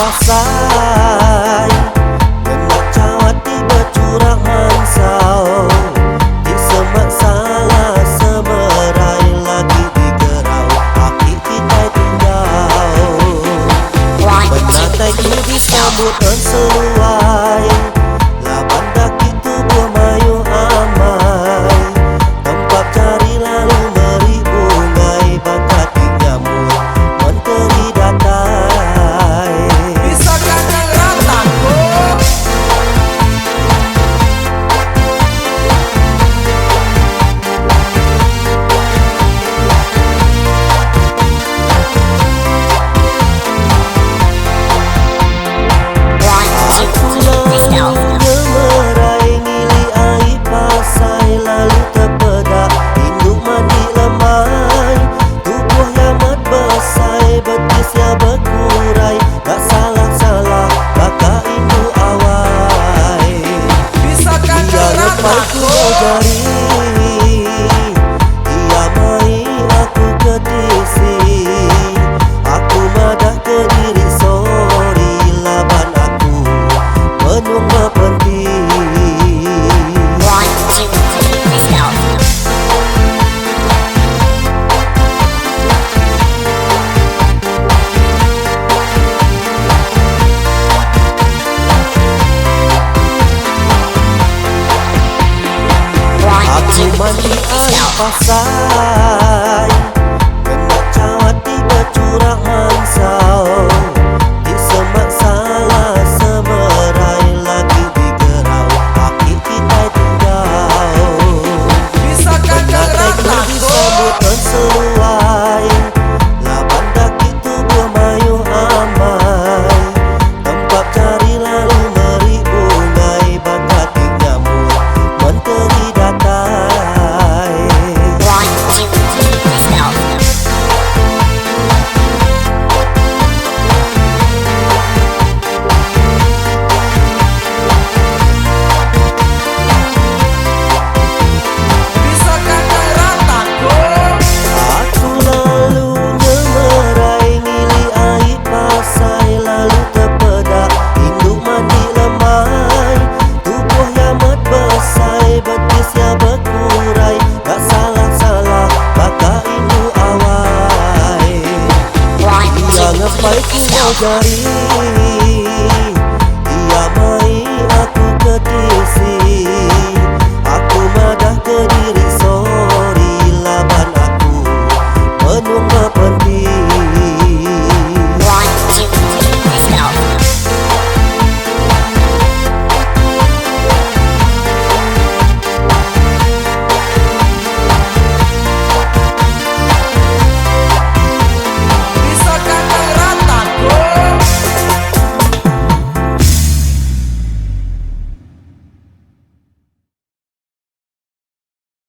PASAI, ngena cawati bercurah mansau, di semak salah semerai lagi digerau, aki kita tinggal. Benatai ku disambut seluai, laban daki tubuh mayu amai, tempat cari lalu meri bungai, bakat nyamuk menteri datai. Bisakah ngerataku? Ia mai aku ketisi, aku madah ke diri sorry, laban aku penuh berhenti. Mandi air PASAI, ngena cawati bercurah mansau, di semak salah semerai lagi digerau, aki kita tinggal. Benatai ku disambut seluai, laban daki tubuh mayu amai, tempat cari lalu meri bungai, bakat nyamuk menteri datai. Baik ku mau jari